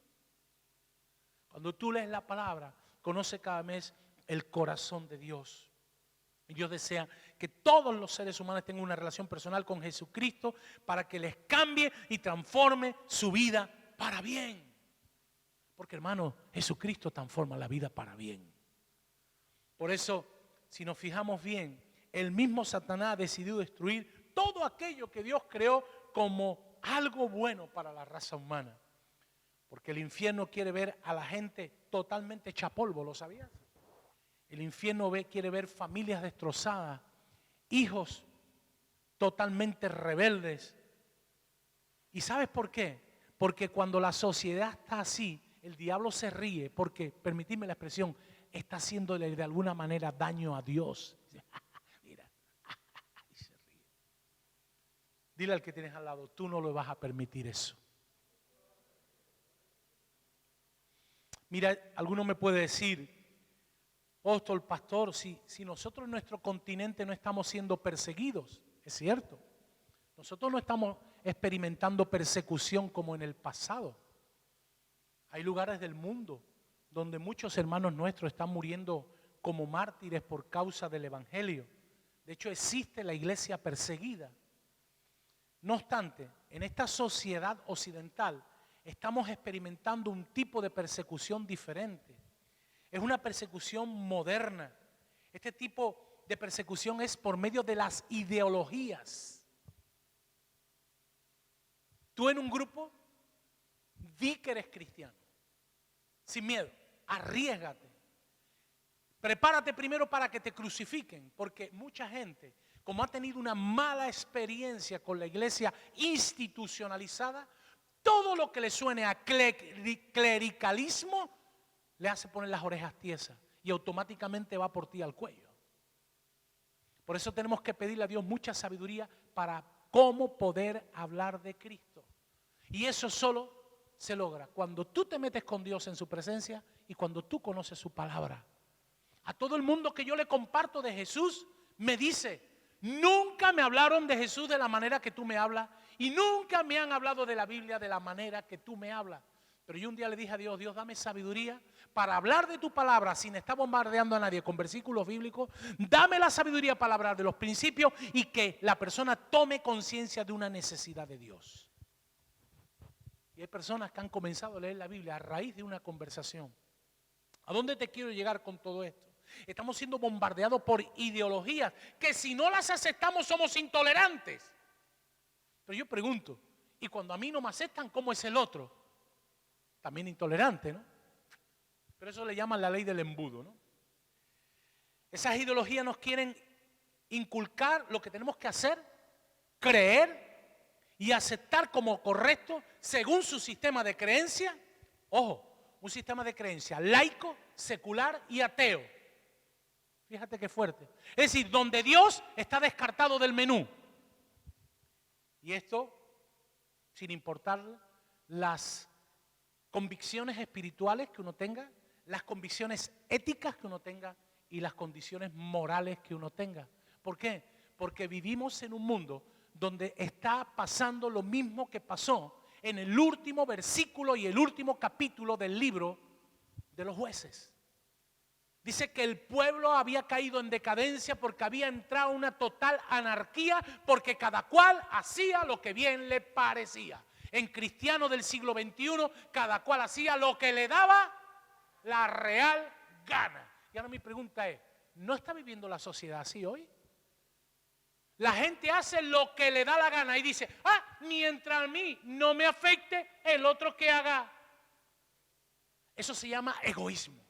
B: Cuando tú lees la palabra, conoce cada mes el corazón de Dios. Y Dios desea que todos los seres humanos tengan una relación personal con Jesucristo para que les cambie y transforme su vida para bien. Porque hermano, Jesucristo transforma la vida para bien. Por eso, si nos fijamos bien, el mismo Satanás ha decidido destruir todo aquello que Dios creó como algo bueno para la raza humana. Porque el infierno quiere ver a la gente totalmente hecha polvo, ¿lo sabías? El infierno quiere ver familias destrozadas, hijos totalmente rebeldes. ¿Y sabes por qué? Porque cuando la sociedad está así, el diablo se ríe porque, permitidme la expresión, está haciéndole de alguna manera daño a Dios. Mira, y se ríe. Dile al que tienes al lado, tú no le vas a permitir eso. Mira, alguno me puede decir, apóstol, pastor, si nosotros en nuestro continente no estamos siendo perseguidos, es cierto. Nosotros no estamos experimentando persecución como en el pasado. Hay lugares del mundo donde muchos hermanos nuestros están muriendo como mártires por causa del evangelio. De hecho, existe la iglesia perseguida. No obstante, en esta sociedad occidental estamos experimentando un tipo de persecución diferente. Es una persecución moderna. Este tipo de persecución es por medio de las ideologías. Tú en un grupo, di que eres cristiano. Sin miedo, arriésgate. Prepárate primero para que te crucifiquen, porque mucha gente, como ha tenido una mala experiencia con la iglesia institucionalizada, todo lo que le suene a clericalismo le hace poner las orejas tiesas y automáticamente va por ti al cuello. Por eso tenemos que pedirle a Dios mucha sabiduría para cómo poder hablar de Cristo. Y eso solo se logra cuando tú te metes con Dios en su presencia y cuando tú conoces su palabra. A todo el mundo que yo le comparto de Jesús me dice, nunca me hablaron de Jesús de la manera que tú me hablas y nunca me han hablado de la Biblia de la manera que tú me hablas. Pero yo un día le dije a Dios, Dios, dame sabiduría para hablar de tu palabra sin estar bombardeando a nadie con versículos bíblicos. Dame la sabiduría para hablar de los principios y que la persona tome conciencia de una necesidad de Dios. Y hay personas que han comenzado a leer la Biblia a raíz de una conversación. ¿A dónde te quiero llegar con todo esto? Estamos siendo bombardeados por ideologías que si no las aceptamos somos intolerantes. Pero yo pregunto, ¿y cuando a mí no me aceptan, cómo es el otro? También intolerante, ¿no? Pero eso le llaman la ley del embudo, ¿no? Esas ideologías nos quieren inculcar lo que tenemos que hacer, creer y aceptar como correcto según su sistema de creencia. Ojo, un sistema de creencia laico, secular y ateo. Fíjate qué fuerte. Es decir, donde Dios está descartado del menú. Y esto sin importar las convicciones espirituales que uno tenga, las convicciones éticas que uno tenga y las condiciones morales que uno tenga. ¿Por qué? Porque vivimos en un mundo donde está pasando lo mismo que pasó en el último versículo y el último capítulo del libro de los Jueces. Dice que el pueblo había caído en decadencia porque había entrado una total anarquía, porque cada cual hacía lo que bien le parecía. En cristianos del siglo XXI, cada cual hacía lo que le daba la real gana. Y ahora mi pregunta es, ¿no está viviendo la sociedad así hoy? La gente hace lo que le da la gana y dice, mientras a mí no me afecte, el otro que haga. Eso se llama egoísmo.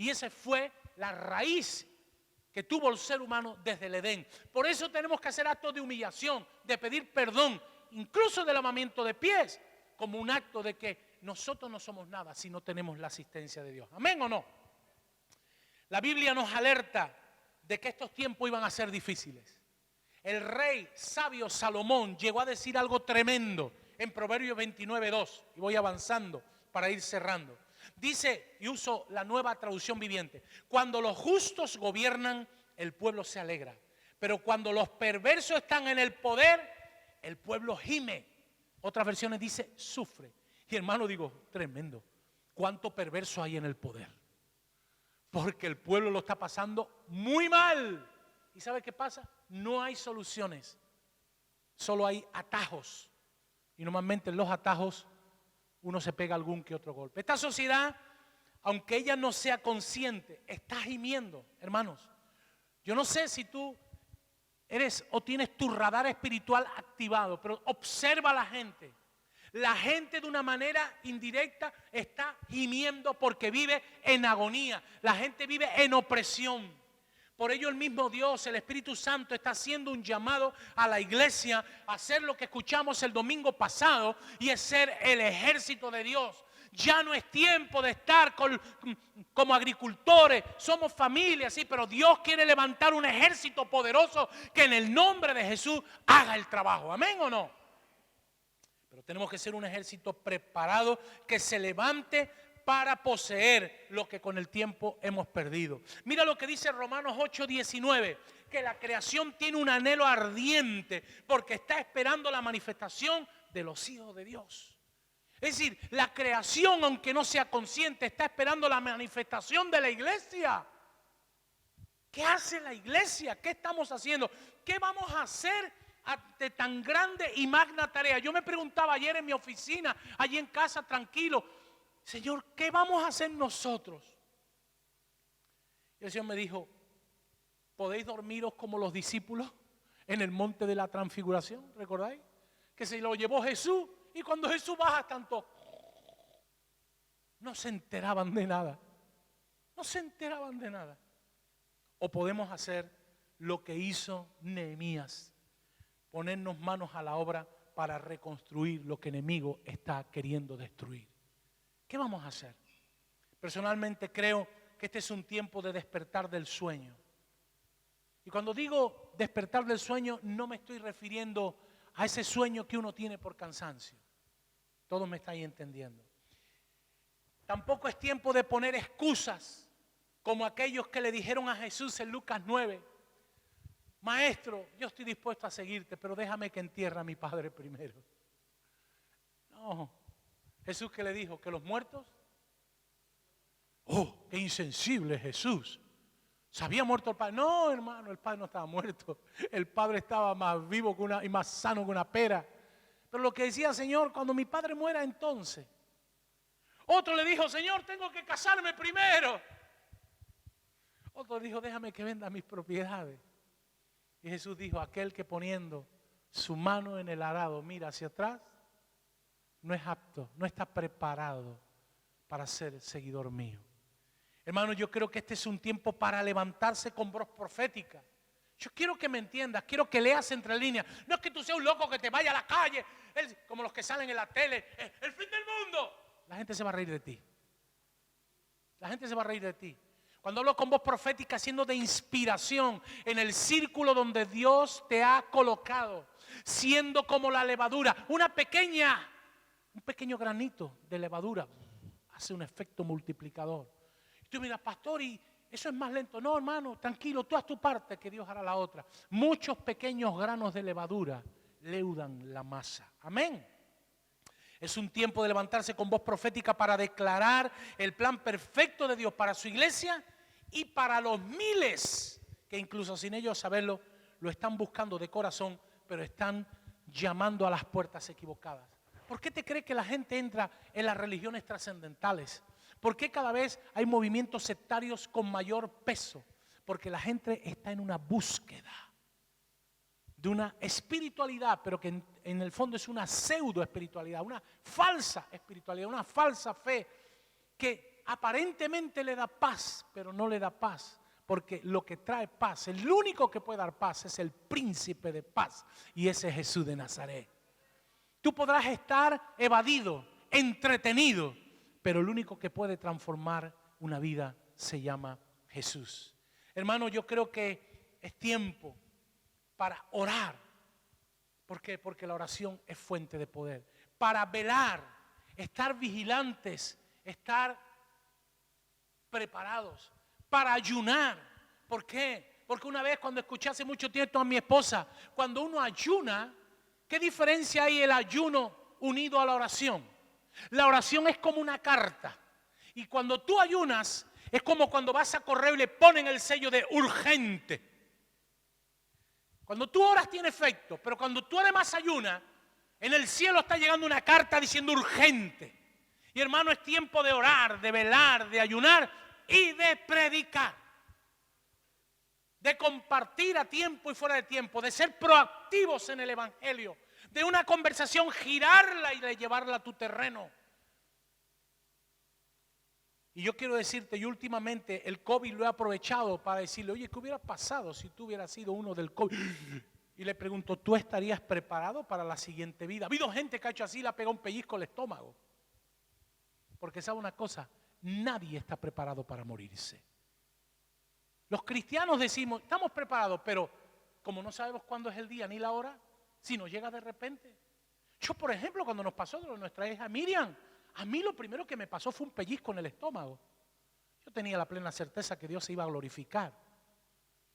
B: Y esa fue la raíz que tuvo el ser humano desde el Edén. Por eso tenemos que hacer actos de humillación, de pedir perdón, incluso del lavamiento de pies, como un acto de que nosotros no somos nada si no tenemos la asistencia de Dios. ¿Amén o no? La Biblia nos alerta de que estos tiempos iban a ser difíciles. El rey sabio Salomón llegó a decir algo tremendo en Proverbios 29:2. Y voy avanzando para ir cerrando. Dice, y uso la Nueva Traducción Viviente, cuando los justos gobiernan, el pueblo se alegra. Pero cuando los perversos están en el poder, el pueblo gime. Otras versiones dice, sufre. Y hermano, digo, tremendo. ¿Cuánto perverso hay en el poder? Porque el pueblo lo está pasando muy mal. ¿Y sabe qué pasa? No hay soluciones. Solo hay atajos. Y normalmente en los atajos uno se pega algún que otro golpe. Esta sociedad, aunque ella no sea consciente, está gimiendo, hermanos. Yo no sé si tú eres o tienes tu radar espiritual activado, pero observa a la gente. La gente de una manera indirecta está gimiendo porque vive en agonía. La gente vive en opresión. Por ello el mismo Dios, el Espíritu Santo, está haciendo un llamado a la iglesia a hacer lo que escuchamos el domingo pasado, y es ser el ejército de Dios. Ya no es tiempo de estar como agricultores, somos familia, sí, pero Dios quiere levantar un ejército poderoso que en el nombre de Jesús haga el trabajo. ¿Amén o no? Pero tenemos que ser un ejército preparado que se levante para poseer lo que con el tiempo hemos perdido. Mira lo que dice Romanos 8:19, que la creación tiene un anhelo ardiente porque está esperando la manifestación de los hijos de Dios. Es decir, la creación, aunque no sea consciente, está esperando la manifestación de la iglesia. ¿Qué hace la iglesia? ¿Qué estamos haciendo? ¿Qué vamos a hacer ante tan grande y magna tarea? Yo me preguntaba ayer en mi oficina, allí en casa, tranquilo, Señor, ¿qué vamos a hacer nosotros? Y el Señor me dijo, ¿podéis dormiros como los discípulos en el monte de la transfiguración? ¿Recordáis? Que se lo llevó Jesús, y cuando Jesús baja tanto, no se enteraban de nada. No se enteraban de nada. O podemos hacer lo que hizo Nehemías, ponernos manos a la obra para reconstruir lo que el enemigo está queriendo destruir. ¿Qué vamos a hacer? Personalmente creo que este es un tiempo de despertar del sueño. Y cuando digo despertar del sueño, no me estoy refiriendo a ese sueño que uno tiene por cansancio. Todos me estáis entendiendo. Tampoco es tiempo de poner excusas como aquellos que le dijeron a Jesús en Lucas 9, Maestro, yo estoy dispuesto a seguirte, pero déjame que entierre a mi padre primero. No. Jesús, ¿qué le dijo? ¿Que los muertos? ¡Oh, qué insensible Jesús! ¿Se había muerto el padre? No, hermano, el padre no estaba muerto. El padre estaba más vivo y más sano que una pera. Pero lo que decía, Señor, cuando mi padre muera, entonces. Otro le dijo, Señor, tengo que casarme primero. Otro dijo, déjame que venda mis propiedades. Y Jesús dijo, aquel que poniendo su mano en el arado mira hacia atrás, no es apto, no está preparado para ser seguidor mío. Hermano, yo creo que este es un tiempo para levantarse con voz profética. Yo quiero que me entiendas, quiero que leas entre líneas. No es que tú seas un loco que te vaya a la calle, como los que salen en la tele, el fin del mundo. La gente se va a reír de ti. La gente se va a reír de ti. Cuando hablo con voz profética, siendo de inspiración en el círculo donde Dios te ha colocado, siendo como la levadura, un pequeño granito de levadura hace un efecto multiplicador. Y tú miras, pastor, y eso es más lento. No, hermano, tranquilo, tú haz tu parte, que Dios hará la otra. Muchos pequeños granos de levadura leudan la masa. Amén. Es un tiempo de levantarse con voz profética para declarar el plan perfecto de Dios para su iglesia y para los miles que incluso sin ellos saberlo, lo están buscando de corazón, pero están llamando a las puertas equivocadas. ¿Por qué te crees que la gente entra en las religiones trascendentales? ¿Por qué cada vez hay movimientos sectarios con mayor peso? Porque la gente está en una búsqueda de una espiritualidad, pero que en el fondo es una pseudo espiritualidad, una falsa espiritualidad, una falsa fe que aparentemente le da paz, pero no le da paz. Porque lo que trae paz, el único que puede dar paz es el príncipe de paz, y ese es Jesús de Nazaret. Tú podrás estar evadido, entretenido, pero el único que puede transformar una vida se llama Jesús. Hermano, yo creo que es tiempo para orar. ¿Por qué? Porque la oración es fuente de poder. Para velar, estar vigilantes, estar preparados. Para ayunar. ¿Por qué? Porque una vez cuando escuché hace mucho tiempo a mi esposa, cuando uno ayuna, ¿qué diferencia hay el ayuno unido a la oración? La oración es como una carta. Y cuando tú ayunas, es como cuando vas a correo y le ponen el sello de urgente. Cuando tú oras tiene efecto, pero cuando tú además ayunas, en el cielo está llegando una carta diciendo urgente. Y hermano, es tiempo de orar, de velar, de ayunar y de predicar, de compartir a tiempo y fuera de tiempo, de ser proactivos en el evangelio, de una conversación girarla y de llevarla a tu terreno. Y yo quiero decirte, yo últimamente el COVID lo he aprovechado para decirle, oye, ¿qué hubiera pasado si tú hubieras sido uno del COVID? Y le pregunto, ¿tú estarías preparado para la siguiente vida? Ha habido gente que ha hecho así, le ha pegado un pellizco al estómago. Porque sabe una cosa, nadie está preparado para morirse. Los cristianos decimos, estamos preparados, pero como no sabemos cuándo es el día ni la hora, si nos llega de repente. Yo, por ejemplo, cuando nos pasó de nuestra hija Miriam, a mí lo primero que me pasó fue un pellizco en el estómago. Yo tenía la plena certeza que Dios se iba a glorificar,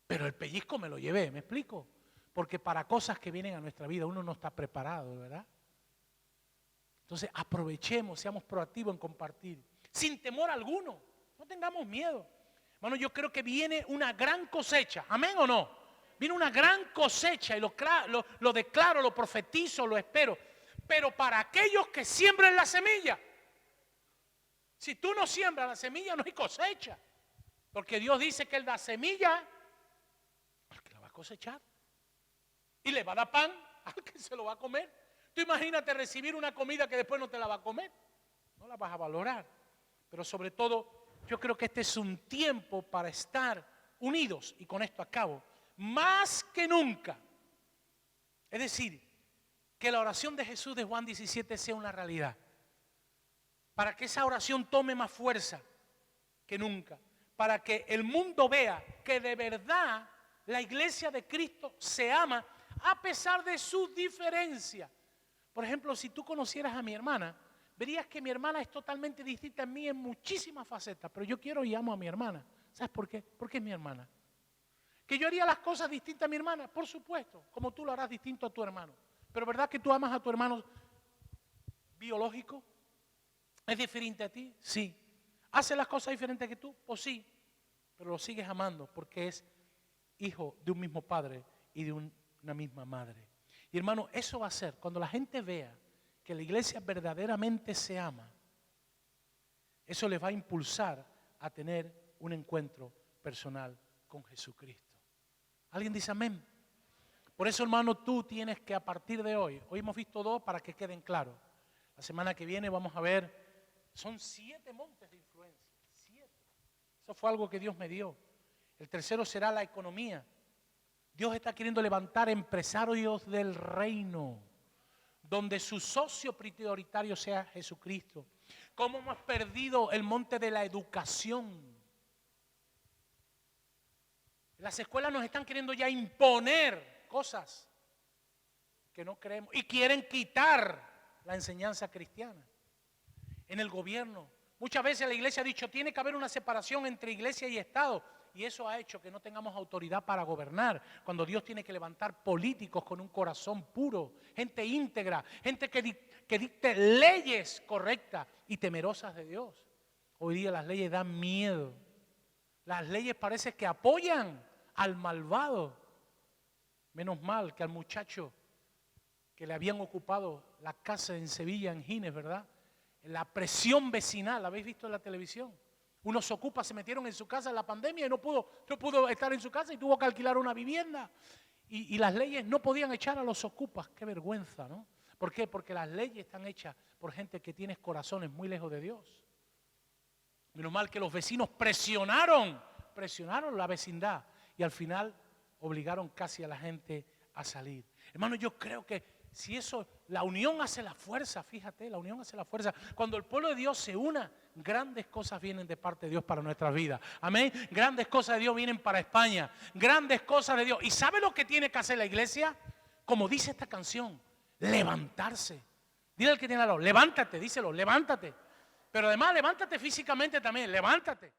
B: pero el pellizco me lo llevé, ¿me explico? Porque para cosas que vienen a nuestra vida uno no está preparado, ¿verdad? Entonces aprovechemos, seamos proactivos en compartir, sin temor alguno, no tengamos miedo. Hermano, yo creo que viene una gran cosecha, ¿amén o no? Viene una gran cosecha y lo declaro, lo profetizo, lo espero. Pero para aquellos que siembren la semilla, si tú no siembras la semilla no hay cosecha. Porque Dios dice que Él da semilla al que la va a cosechar. Y le va a dar pan al que se lo va a comer. Tú imagínate recibir una comida que después no te la va a comer. No la vas a valorar. Pero sobre todo, yo creo que este es un tiempo para estar unidos. Y con esto acabo. Más que nunca. Es decir, que la oración de Jesús de Juan 17 sea una realidad. Para que esa oración tome más fuerza que nunca. Para que el mundo vea que de verdad la iglesia de Cristo se ama a pesar de sus diferencias. Por ejemplo, si tú conocieras a mi hermana, verías que mi hermana es totalmente distinta a mí en muchísimas facetas. Pero yo quiero y amo a mi hermana. ¿Sabes por qué? Porque es mi hermana. ¿Que yo haría las cosas distintas a mi hermana? Por supuesto, como tú lo harás distinto a tu hermano. Pero ¿verdad que tú amas a tu hermano biológico? ¿Es diferente a ti? Sí. ¿Hace las cosas diferentes que tú? Pues sí. Pero lo sigues amando porque es hijo de un mismo padre y de una misma madre. Y hermano, eso va a ser, cuando la gente vea que la iglesia verdaderamente se ama, eso les va a impulsar a tener un encuentro personal con Jesucristo. ¿Alguien dice amén? Por eso, hermano, tú tienes que a partir de hoy hemos visto 2 para que queden claros. La semana que viene vamos a ver, son 7 montes de influencia, 7. Eso fue algo que Dios me dio. El tercero será la economía. Dios está queriendo levantar empresarios del reino, donde su socio prioritario sea Jesucristo. ¿Cómo hemos perdido el monte de la educación? Las escuelas nos están queriendo ya imponer cosas que no creemos y quieren quitar la enseñanza cristiana. En el gobierno, muchas veces la iglesia ha dicho tiene que haber una separación entre iglesia y Estado y eso ha hecho que no tengamos autoridad para gobernar cuando Dios tiene que levantar políticos con un corazón puro, gente íntegra, gente que dicte leyes correctas y temerosas de Dios. Hoy día las leyes dan miedo. Las leyes parece que apoyan al malvado. Menos mal que al muchacho que le habían ocupado la casa en Sevilla, en Gines, ¿verdad? La presión vecinal, ¿la habéis visto en la televisión? Unos ocupas se metieron en su casa en la pandemia y no pudo estar en su casa y tuvo que alquilar una vivienda. Y las leyes no podían echar a los ocupas. Qué vergüenza, ¿no? ¿Por qué? Porque las leyes están hechas por gente que tiene corazones muy lejos de Dios. Menos mal que los vecinos presionaron la vecindad y al final obligaron casi a la gente a salir. Hermano, yo creo que si eso, la unión hace la fuerza, fíjate, la unión hace la fuerza. Cuando el pueblo de Dios se una, grandes cosas vienen de parte de Dios para nuestras vidas. Amén. Grandes cosas de Dios vienen para España. Grandes cosas de Dios. ¿Y sabe lo que tiene que hacer la iglesia? Como dice esta canción, levantarse. Dile al que tiene al lado, levántate, díselo, levántate. Pero además levántate físicamente también, levántate.